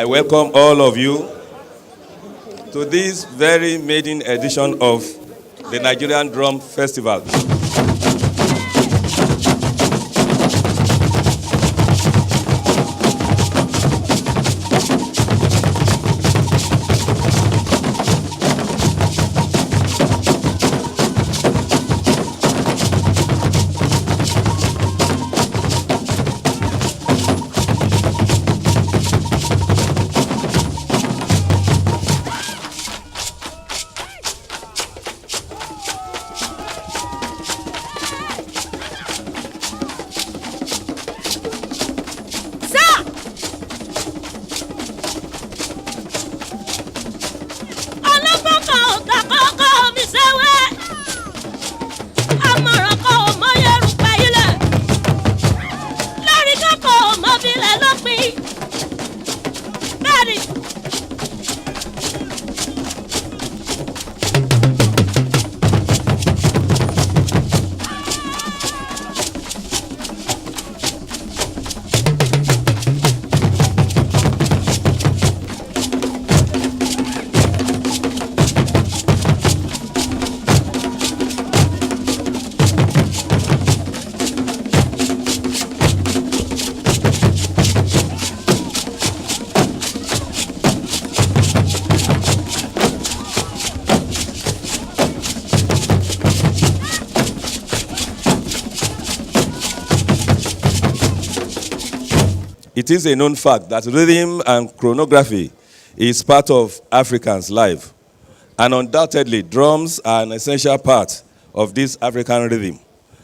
I welcome all of you to this very maiden edition of the Nigerian Drum Festival. It is a known fact that rhythm and chronography is part of Africans' life. And undoubtedly, drums are an essential part of this African rhythm.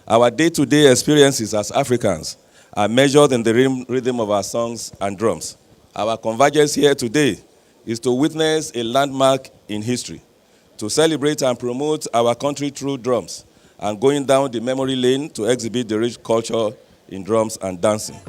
Our day-to-day experiences as Africans are measured in the rhythm of our songs and drums. Our convergence here today is to witness a landmark in history, to celebrate and promote our country through drums, and going down the memory lane to exhibit the rich culture in drums and dancing.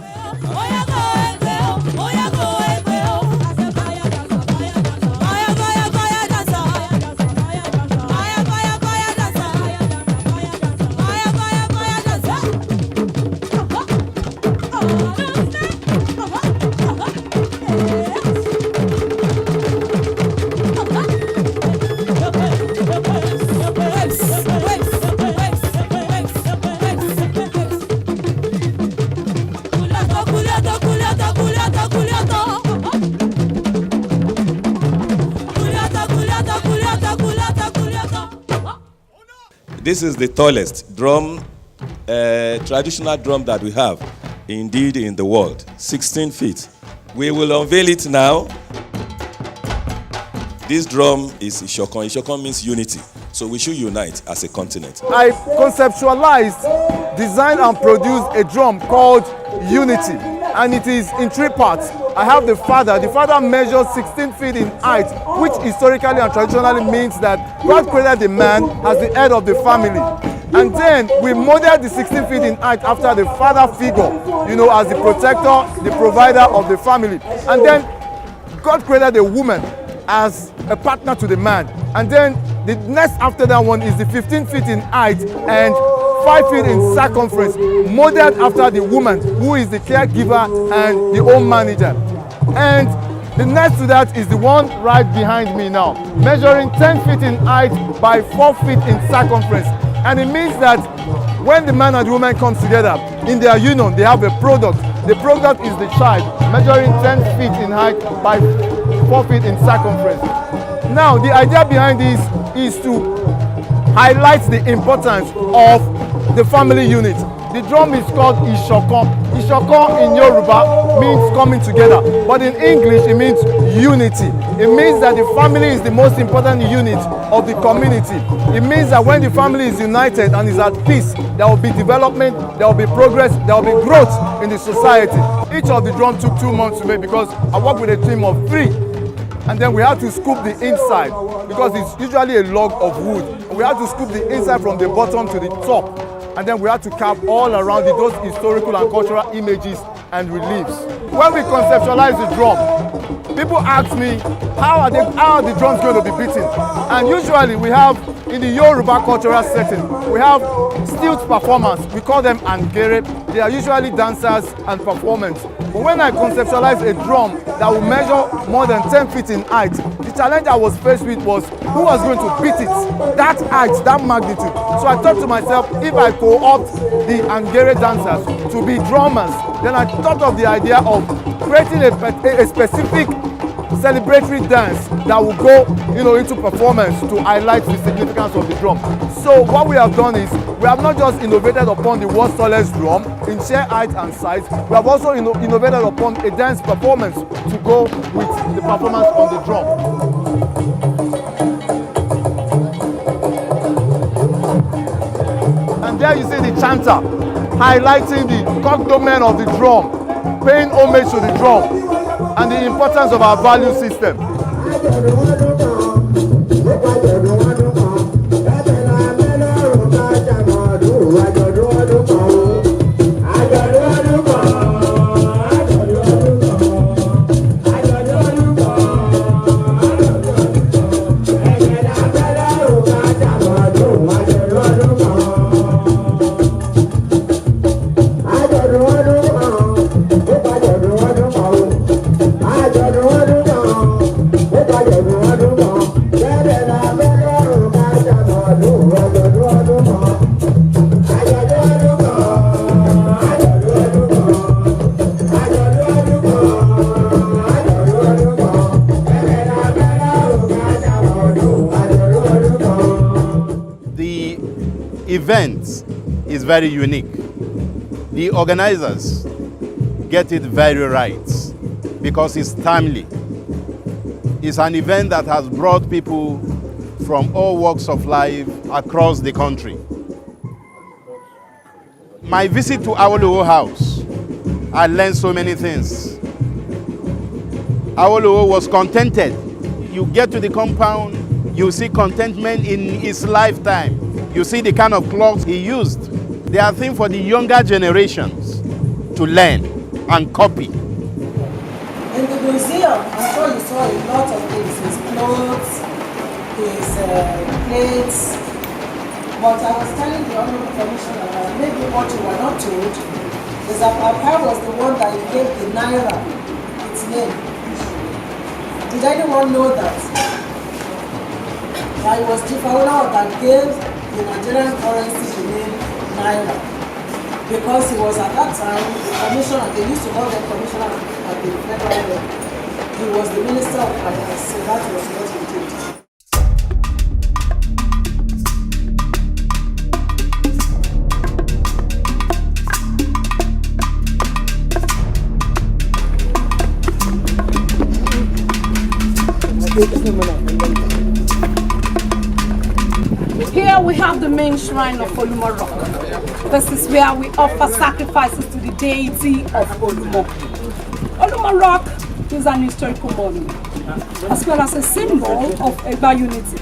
This is the tallest drum, traditional drum that we have, indeed, in the world, 16 feet. We will unveil it now. This drum is Ishokon. Ishokon means unity. So we should unite as a continent. I conceptualized, designed and produced a drum called Unity, and it is in three parts. I have the father. The father measures 16 feet in height, which historically and traditionally means that God created the man as the head of the family. And then we modeled the 16 feet in height after the father figure, as the protector, the provider of the family. And then God created the woman as a partner to the man. And then the next after that one is the 15 feet in height and 5 feet in circumference, modeled after the woman who is the caregiver and the home manager. And the next to that is the one right behind me now, measuring 10 feet in height by 4 feet in circumference. And it means that when the man and the woman come together in their union, they have a product. The product is the child, measuring 10 feet in height by 4 feet in circumference. Now, the idea behind this is to highlight the importance of the family unit. The drum is called Ishokon. Ishokon in Yoruba means coming together, but in English it means unity. It means that the family is the most important unit of the community. It means that when the family is united and is at peace, there will be development, there will be progress, there will be growth in the society. Each of the drum took 2 months to make because I work with a team of 3. And then we had to scoop the inside because it's usually a log of wood. We had to scoop the inside from the bottom to the top. And then we had to carve all around it, those historical and cultural images and reliefs. When we conceptualize the drum, people ask me, how are the drums going to be beaten? And usually we have In the Yoruba cultural setting, we have stilt performance. We call them angere. They are usually dancers and performers. But when I conceptualized a drum that will measure more than 10 feet in height, the challenge I was faced with was who was going to beat it, that height, that magnitude. So I thought to myself, if I co-opt the angere dancers to be drummers, then I thought of the idea of creating a specific celebratory dance that will go into performance to highlight the significance of the drum. So what we have done is we have not just innovated upon the world's tallest drum in sheer height and size, we have also innovated upon a dance performance to go with the performance on the drum. And there you see the chanter highlighting the cognomen of the drum, paying homage to the drum and the importance of our value system. Event is very unique. The organizers get it very right because it's timely. It's an event that has brought people from all walks of life across the country. My visit to Awolowo House, I learned so many things. Awolowo was contented. You get to the compound, you see contentment in his lifetime. You see the kind of clothes he used. They are things for the younger generations to learn and copy. In the museum, I'm sure you saw a lot of things, his clothes, his plates. But I was telling the Honorable Commissioner that maybe what you were not told is that Papa was the one that gave the Naira its name. Did anyone know that? That it was Jifaola that gave the Nigerian currency the name Naira, because he was at that time the commissioner, they used to call them commissioner at the federal level. He was the minister of finance, so that was what he did. Here we have the main shrine of Olumo Rock. This is where we offer sacrifices to the deity of Olumo. Olumo Rock is an historical monument, as well as a symbol of Egba unity.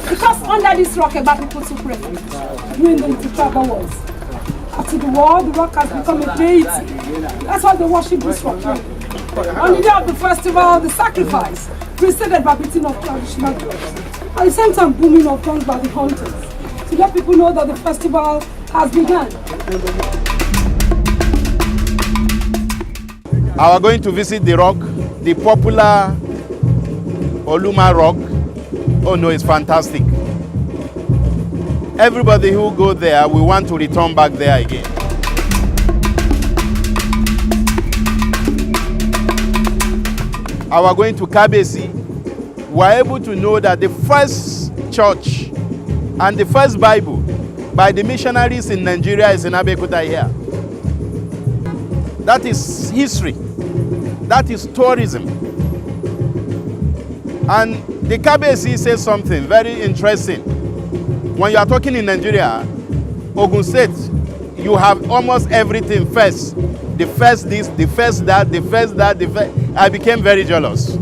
Because under this rock, Egba people took refuge during the intertribal wars. After the war, the rock has become a deity. That's why they worship this rock. On the day of the festival, the sacrifice, preceded by beating of traditional drums. At the same time, booming of drums by the hunters, to let people know that the festival has begun. I was going to visit the rock, the popular Oluma Rock. Oh no, it's fantastic. Everybody who go there, we want to return back there again. I was going to Kabesi. We were able to know that the first church and the first Bible by the missionaries in Nigeria is in Abeokuta here. That is history. That is tourism. And the Kabesi says something very interesting. When you are talking in Nigeria, Ogun State, you have almost everything first. The first this, the first that, the first that, the first. I became very jealous.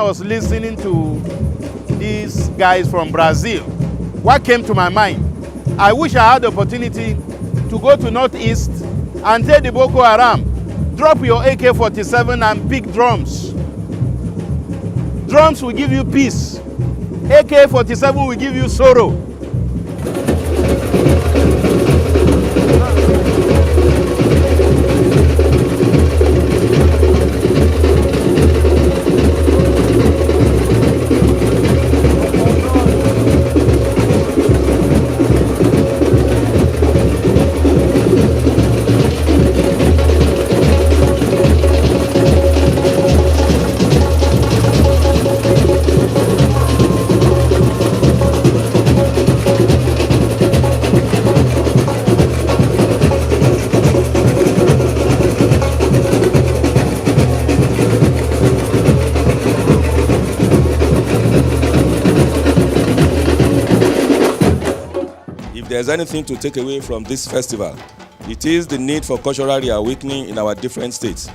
I was listening to these guys from Brazil, what came to my mind? I wish I had the opportunity to go to Northeast and tell the Boko Haram, drop your AK-47 and pick drums. Drums will give you peace. AK-47 will give you sorrow. If there's anything to take away from this festival, it is the need for cultural reawakening in our different states.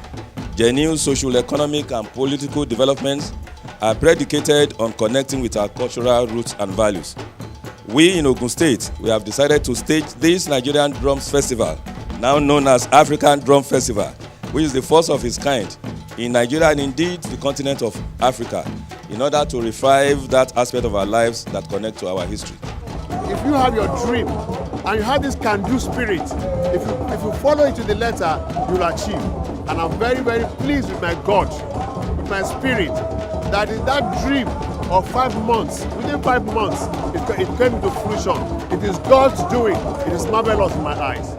Genuine social, economic, and political developments are predicated on connecting with our cultural roots and values. We in Ogun State, we have decided to stage this Nigerian Drums Festival, now known as African Drum Festival, which is the first of its kind in Nigeria and indeed the continent of Africa, in order to revive that aspect of our lives that connect to our history. If you have your dream and you have this can-do spirit, if you follow it to the letter, you'll achieve. And I'm very, very pleased with my God, with my spirit, that in that dream of 5 months, within 5 months, it came into fruition. It is God's doing. It is marvelous in my eyes.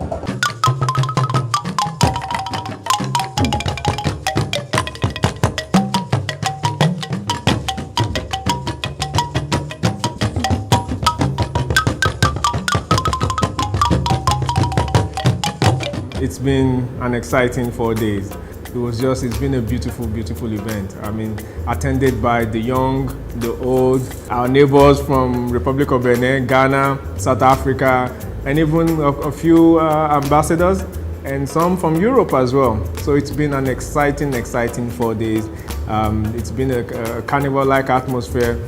It's been an exciting 4 days. It's been a beautiful, beautiful event. I mean, attended by the young, the old, our neighbors from Republic of Benin, Ghana, South Africa, and even a few ambassadors, and some from Europe as well. So it's been an exciting 4 days. It's been a carnival-like atmosphere.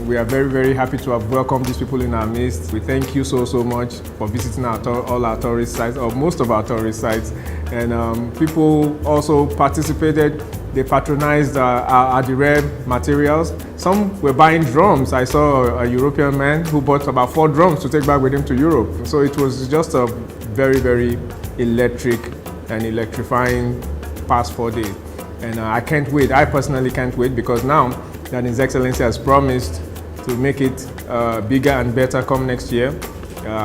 We are very, very happy to have welcomed these people in our midst. We thank you so much for visiting all our tourist sites, or most of our tourist sites. And people also participated. They patronized our Adire materials. Some were buying drums. I saw a European man who bought about 4 drums to take back with him to Europe. So it was just a very, very electric and electrifying past 4 days. And I can't wait. I personally can't wait, because now that His Excellency has promised to make it bigger and better come next year.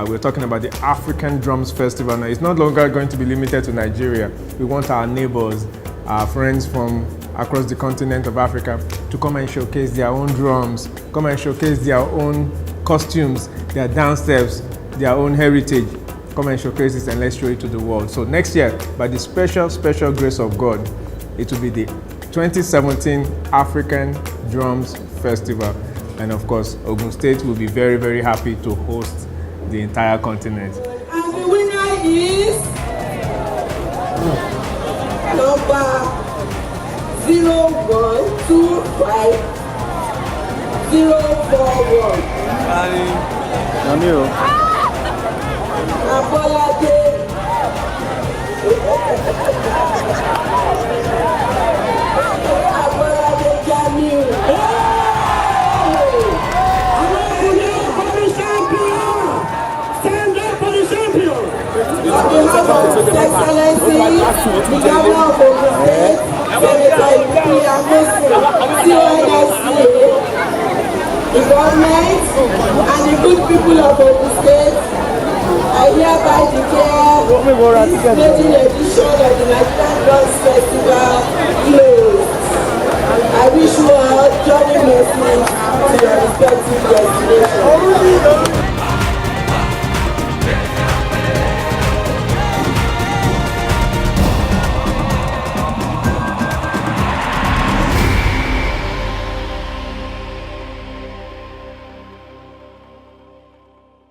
We're talking about the African Drums Festival. Now, it's no longer going to be limited to Nigeria. We want our neighbors, our friends from across the continent of Africa to come and showcase their own drums, come and showcase their own costumes, their dance steps, their own heritage. Come and showcase this, and let's show it to the world. So next year, by the special grace of God, it will be the 2017 African Drums Festival. And of course, Ogun State will be very, very happy to host the entire continent. And the winner is number 0125041. Abolade. On behalf of His Excellency, the Governor of Ogun State, Senator Ibuki Amosu, CONFCA, the government, and the good people of Ogun State, I hereby declare this maiden edition of the Nigerian Drums Festival closed. I wish you all journey blessings to your respective destinations.